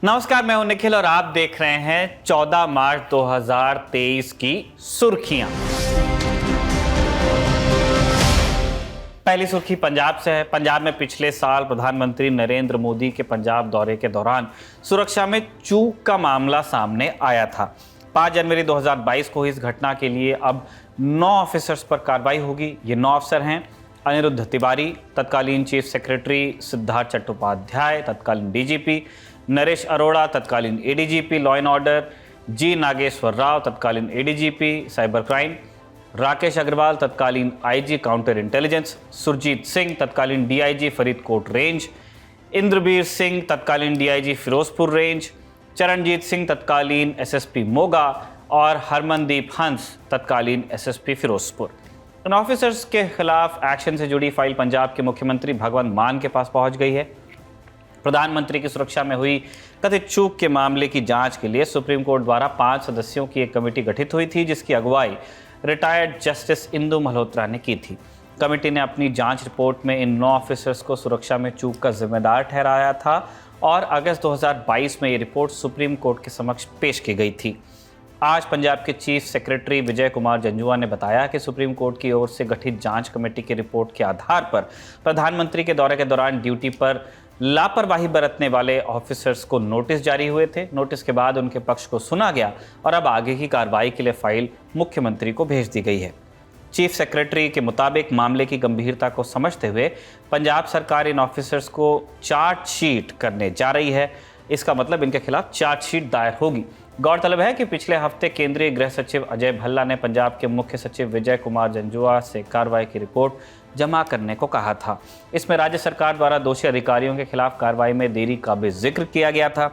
नमस्कार, मैं हूं निखिल और आप देख रहे हैं 14 मार्च 2023 की सुर्खियां। पहली सुर्खी पंजाब से है। पंजाब में पिछले साल प्रधानमंत्री नरेंद्र मोदी के पंजाब दौरे के दौरान सुरक्षा में चूक का मामला सामने आया था। 5 जनवरी 2022 को इस घटना के लिए अब 9 ऑफिसर्स पर कार्रवाई होगी। ये 9 अफसर हैं: अनिरुद्ध तिवारी, तत्कालीन चीफ सेक्रेटरी सिद्धार्थ चट्टोपाध्याय, तत्कालीन डीजीपी नरेश अरोड़ा, तत्कालीन ADGP law and order G Nageshwar Rao, तत्कालीन ADGP cyber crime Rakesh Agarwal, तत्कालीन IG counter intelligence Surjit Singh, तत्कालीन डीआईजी फरीदकोट रेंज इंद्रबीर सिंह, तत्कालीन डीआईजी फिरोजपुर रेंज चरणजीत सिंह, तत्कालीन एसएसपी मोगा और हरमनदीप हंस, तत्कालीन एसएसपी फिरोजपुर। इन ऑफिसर्स के खिलाफ एक्शन से जुड़ी फाइल पंजाब के मुख्यमंत्री भगवंत मान के पास पहुंच गई है। प्रधानमंत्री की सुरक्षा में हुई कथित चूक के मामले की जांच के लिए सुप्रीम कोर्ट द्वारा 5 सदस्यों की एक कमेटी गठित हुई थी, जिसकी अगुवाई रिटायर्ड जस्टिस इंदु मल्होत्रा ने की थी। कमेटी ने अपनी जांच रिपोर्ट में इन 9 ऑफिसर्स को सुरक्षा में चूक का जिम्मेदार ठहराया था और अगस्त 2022 में ये रिपोर्ट सुप्रीम कोर्ट के समक्ष पेश की गई थी। आज पंजाब के चीफ सेक्रेटरी विजय कुमार जंजुआ ने बताया कि सुप्रीम कोर्ट की ओर से गठित जांच कमेटी की रिपोर्ट के आधार पर प्रधानमंत्री के दौरे के दौरान ड्यूटी पर लापरवाही बरतने वाले ऑफिसर्स को नोटिस जारी हुए थे। नोटिस के बाद उनके पक्ष को सुना गया और अब आगे की कार्रवाई के लिए फाइल मुख्यमंत्री को भेज दी गई है। चीफ सेक्रेटरी के मुताबिक मामले की गंभीरता को समझते हुए पंजाब सरकार इन ऑफिसर्स को चार्जशीट करने जा रही है। इसका मतलब इनके खिलाफ चार्जशीट दायर होगी। गौरतलब है कि पिछले हफ्ते केंद्रीय गृह सचिव अजय भल्ला ने पंजाब के मुख्य सचिव विजय कुमार जंजुआ से कार्रवाई की रिपोर्ट जमा करने को कहा था। इसमें राज्य सरकार द्वारा दोषी अधिकारियों के खिलाफ कार्रवाई में देरी का भी जिक्र किया गया था।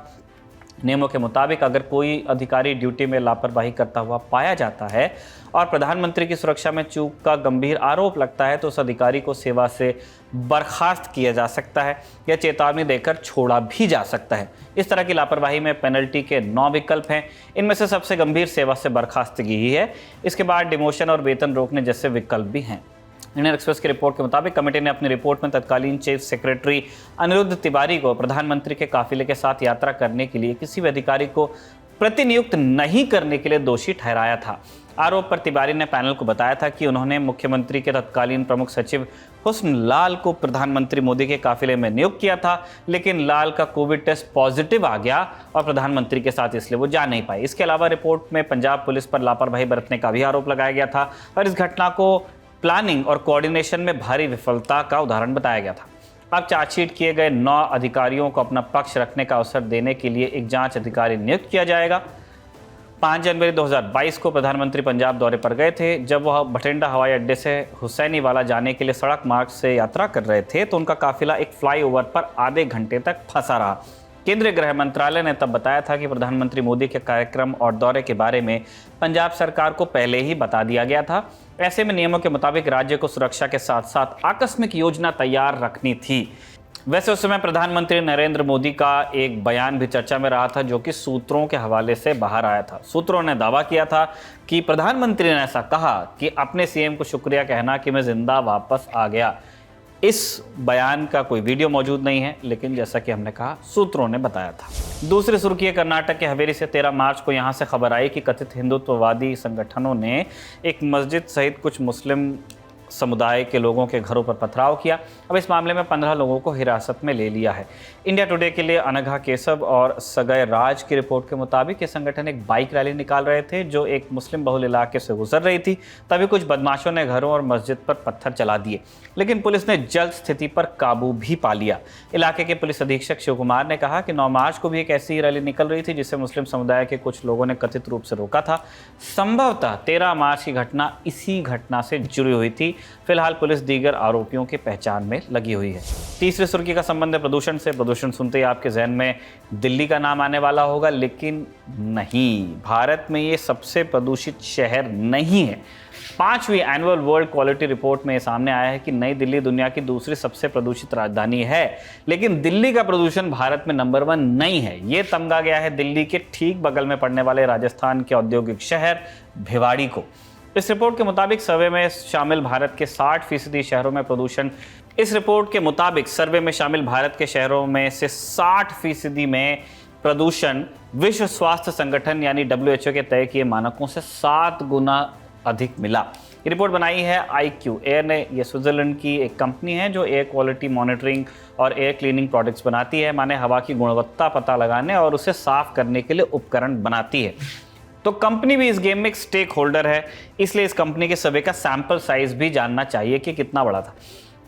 नियमों के मुताबिक अगर कोई अधिकारी ड्यूटी में लापरवाही करता हुआ पाया जाता है और प्रधानमंत्री की सुरक्षा में चूक का गंभीर आरोप लगता है तो उस अधिकारी को सेवा से बर्खास्त किया जा सकता है या चेतावनी देकर छोड़ा भी जा सकता है। इस तरह की लापरवाही में पेनल्टी के 9 विकल्प हैं। इनमें से सबसे गंभीर सेवा से बर्खास्तगी ही है। इसके बाद डिमोशन और वेतन रोकने जैसे विकल्प भी हैं। इंडियन एक्सप्रेस की रिपोर्ट के मुताबिक कमेटी ने अपनी रिपोर्ट में तत्कालीन चीफ सेक्रेटरी अनिरुद्ध तिवारी को प्रधानमंत्री के काफिले के साथ यात्रा करने के लिए किसी भी अधिकारी को प्रतिनियुक्त नहीं करने के लिए दोषी ठहराया था। आरोप पर तिवारी ने पैनल को बताया था कि उन्होंने मुख्यमंत्री के तत्कालीन प्रमुख सचिव हुस्न लाल को प्रधानमंत्री मोदी के काफिले में नियुक्त किया था, लेकिन लाल का कोविड टेस्ट पॉजिटिव आ गया और प्रधानमंत्री के साथ इसलिए वो जा नहीं पाए। इसके अलावा रिपोर्ट में पंजाब पुलिस पर लापरवाही बरतने का भी आरोप लगाया गया था और इस घटना को प्लानिंग और कोऑर्डिनेशन में भारी विफलता का उदाहरण बताया गया था। अब चार्जशीट किए गए 9 अधिकारियों को अपना पक्ष रखने का अवसर देने के लिए एक जांच अधिकारी नियुक्त किया जाएगा। 5 जनवरी 2022 को प्रधानमंत्री पंजाब दौरे पर गए थे। जब वह बठिंडा हवाई अड्डे से हुसैनीवाला जाने के लिए सड़क मार्ग से यात्रा कर रहे थे तो उनका काफिला एक फ्लाईओवर पर आधे घंटे तक फंसा रहा। केंद्रीय गृह मंत्रालय ने तब बताया था कि प्रधानमंत्री मोदी के कार्यक्रम और दौरे के बारे में पंजाब सरकार को पहले ही बता दिया गया था। ऐसे में नियमों के मुताबिक राज्य को सुरक्षा के साथ साथ आकस्मिक योजना तैयार रखनी थी। वैसे उस समय प्रधानमंत्री नरेंद्र मोदी का एक बयान भी चर्चा में रहा था, जो कि सूत्रों के हवाले से बाहर आया था। सूत्रों ने दावा किया था कि प्रधानमंत्री ने ऐसा कहा कि अपने सीएम को शुक्रिया कहना कि मैं जिंदा वापस आ गया। इस बयान का कोई वीडियो मौजूद नहीं है, लेकिन जैसा कि हमने कहा सूत्रों ने बताया था। दूसरी सुर्खी है कर्नाटक के हवेली से 13 मार्च को यहां से खबर आई कि कथित हिंदुत्ववादी संगठनों ने एक मस्जिद सहित कुछ मुस्लिम समुदाय के लोगों के घरों पर पथराव किया। अब इस मामले में 15 लोगों को हिरासत में ले लिया है। इंडिया टुडे के लिए अनघा केशव और सगय राज की रिपोर्ट के मुताबिक ये संगठन एक बाइक रैली निकाल रहे थे जो एक मुस्लिम बहुल इलाके से गुजर रही थी। तभी कुछ बदमाशों ने घरों और मस्जिद पर पत्थर चला दिए, लेकिन पुलिस ने जल्द स्थिति पर काबू भी पा लिया। इलाके के पुलिस अधीक्षक शिव कुमार ने कहा कि 9 मार्च को भी एक ऐसी ही रैली निकल रही थी जिसे मुस्लिम समुदाय के कुछ लोगों ने कथित रूप से रोका था। संभवतः 13 मार्च की घटना इसी घटना से जुड़ी हुई थी। फिलहाल पुलिस दीगर आरोपियों की पहचान में लगी हुई है। तीसरी सुर्खी का संबंध है प्रदूषण से। प्रदूषण सुनते ही आपके जहन में दिल्ली का नाम आने वाला होगा, लेकिन नहीं, भारत में ये सबसे प्रदूषित शहर नहीं है। 5वीं एनुअल वर्ल्ड क्वालिटी रिपोर्ट में सामने आया है कि नई दिल्ली दुनिया की दूसरी सबसे प्रदूषित राजधानी है, लेकिन दिल्ली का प्रदूषण भारत में नंबर 1 नहीं है। ये तमगा गया है दिल्ली के ठीक बगल में पड़ने वाले राजस्थान के औद्योगिक शहर भिवाड़ी को। इस रिपोर्ट के मुताबिक सर्वे में शामिल भारत के 60% शहरों में प्रदूषण इस रिपोर्ट के मुताबिक सर्वे में शामिल भारत के शहरों में से 60% में प्रदूषण विश्व स्वास्थ्य संगठन यानी WHO के तय किए मानकों से 7 गुना अधिक मिला। ये रिपोर्ट बनाई है IQ एयर ने। ये स्विट्जरलैंड की एक कंपनी है जो एयर क्वालिटी मॉनिटरिंग और एयर क्लीनिंग प्रोडक्ट्स बनाती है, माने हवा की गुणवत्ता पता लगाने और उसे साफ करने के लिए उपकरण बनाती है। तो कंपनी भी इस गेम में एक स्टेक होल्डर है, इसलिए इस कंपनी के सर्वे का सैंपल साइज भी जानना चाहिए कि कितना बड़ा था।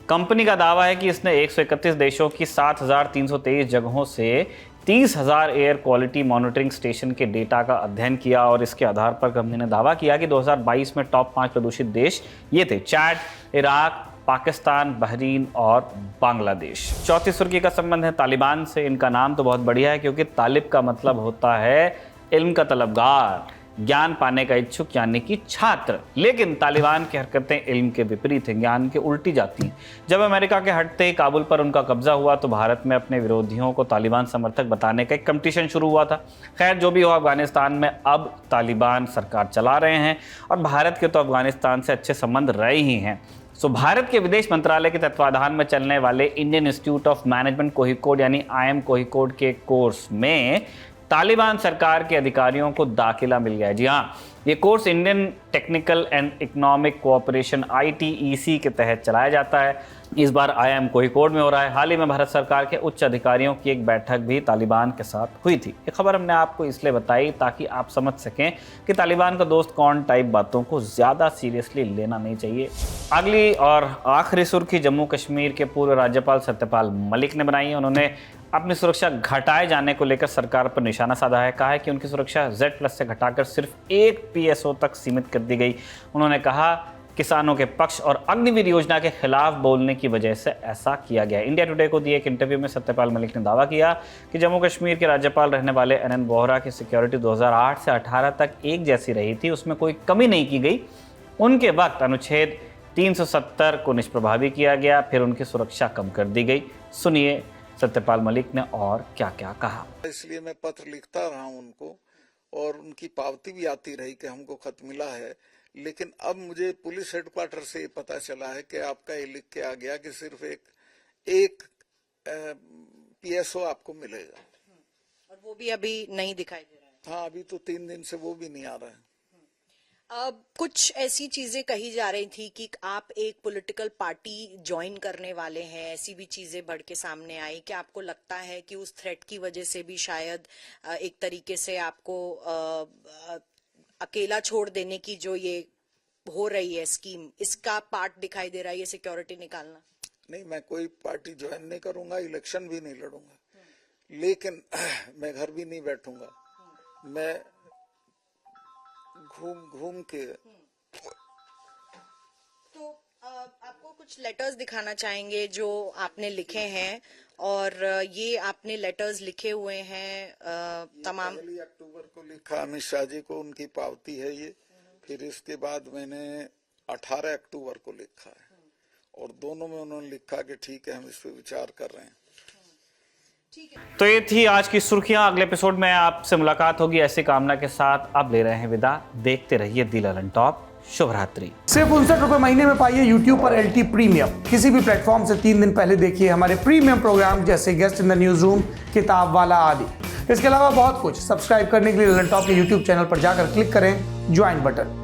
कंपनी का दावा है कि इसने 131 देशों की 7,323 जगहों से 30,000 एयर क्वालिटी मॉनिटरिंग स्टेशन के डेटा का अध्ययन किया और इसके आधार पर कंपनी ने दावा किया कि 2022 में टॉप 5 प्रदूषित देश ये थे: चाड, इराक, पाकिस्तान, बहरीन और बांग्लादेश। चौथी सुर्खी का संबंध है तालिबान से। इनका नाम तो बहुत बढ़िया है क्योंकि तालिब का मतलब होता है इल्म का तलबगार, ज्ञान पाने का इच्छुक यानी कि छात्र। लेकिन तालिबान की हरकतें इल्म के विपरीत हैं, ज्ञान के उल्टी जाती हैं। जब अमेरिका के हटते ही काबुल पर उनका कब्जा हुआ तो भारत में अपने विरोधियों को तालिबान समर्थक बताने का एक कंपटीशन शुरू हुआ था। खैर जो भी हो, अफगानिस्तान में अब तालिबान सरकार चला रहे हैं और भारत के तो अफगानिस्तान से अच्छे संबंध रहे ही हैं। भारत के विदेश मंत्रालय के तत्वाधान में चलने वाले Indian institute of management Kozhikode यानी IIM कोझिकोड के कोर्स में तालिबान सरकार के अधिकारियों को दाखिला मिल गया है। जी हाँ, ये course Indian technical and economic cooperation ITEC के तहत चलाया जाता है। इस बार IIM कोझिकोड में हो रहा है। हाल ही में भारत सरकार के उच्च अधिकारियों की एक बैठक भी तालिबान के साथ हुई थी। ये खबर हमने आपको इसलिए बताई ताकि आप समझ सकें कि तालिबान का दोस्त कौन टाइप बातों को ज़्यादा सीरियसली लेना नहीं चाहिए। अगली और आखिरी सुर्खी जम्मू कश्मीर के पूर्व राज्यपाल सत्यपाल मलिक ने बनाई है। उन्होंने अपनी सुरक्षा घटाए जाने को लेकर सरकार पर निशाना साधा है। कहा है कि उनकी सुरक्षा Z+ से घटाकर सिर्फ 1 PSO तक सीमित कर दी गई। उन्होंने कहा किसानों के पक्ष और अग्निवीर योजना के खिलाफ बोलने की वजह से ऐसा किया गया। इंडिया टुडे को दिए एक इंटरव्यू में सत्यपाल मलिक ने दावा किया कि जम्मू कश्मीर के राज्यपाल रहने वाले NN वोहरा की सिक्योरिटी 2008 से 18 तक एक जैसी रही थी, उसमें कोई कमी नहीं की गई। उनके वक्त अनुच्छेद 370 को निष्प्रभावी किया गया, फिर उनकी सुरक्षा कम कर दी गई। सुनिए सत्यपाल मलिक ने और क्या क्या कहा। इसलिए मैं पत्र लिखता रहा हूं उनको और उनकी पावती भी आती रही कि हमको खत मिला है। लेकिन अब मुझे पुलिस हेडक्वार्टर से पता चला है कि आपका ये लिख के आ गया कि सिर्फ एक PSO आपको मिलेगा और वो भी अभी नहीं दिखाई दे रहा है। हाँ, अभी तो 3 दिन से वो भी नहीं आ रहा है। कुछ ऐसी चीजें कही जा रही थी कि आप एक पॉलिटिकल पार्टी ज्वाइन करने वाले हैं, ऐसी भी चीजें बढ़ के सामने आई। क्या आपको लगता है कि उस थ्रेट की वजह से भी शायद एक तरीके से आपको अकेला छोड़ देने की जो ये हो रही है स्कीम, इसका पार्ट दिखाई दे रहा है ये सिक्योरिटी निकालना? नहीं, मैं कोई पार्टी ज्वाइन नहीं करूंगा, इलेक्शन भी नहीं लड़ूंगा, लेकिन मैं घर भी नहीं बैठूंगा। मैं घूम के तो आपको कुछ लेटर्स दिखाना चाहेंगे जो आपने लिखे हैं, और ये आपने लेटर्स लिखे हुए हैं तमाम। 1 अक्टूबर को लिखा अमित शाह जी को, उनकी पावती है ये। फिर इसके बाद मैंने 18 अक्टूबर को लिखा है और दोनों में उन्होंने लिखा कि ठीक है हम इस पे विचार कर रहे हैं। तो ये थी आज की सुर्खियां। अगले एपिसोड में आपसे मुलाकात होगी ऐसी कामना के साथ। अब ले रहे हैं विदा। देखते रहिए दी ललन टॉप। शुभ रात्रि। सिर्फ 59 रुपए महीने में पाइए YouTube पर LT प्रीमियम। किसी भी प्लेटफॉर्म से 3 दिन पहले देखिए हमारे प्रीमियम प्रोग्राम जैसे guest in the news room, किताब वाला आदि। इसके अलावा बहुत कुछ। सब्सक्राइब करने के लिए ललन टॉप के YouTube चैनल पर जाकर क्लिक करें ज्वाइन बटन।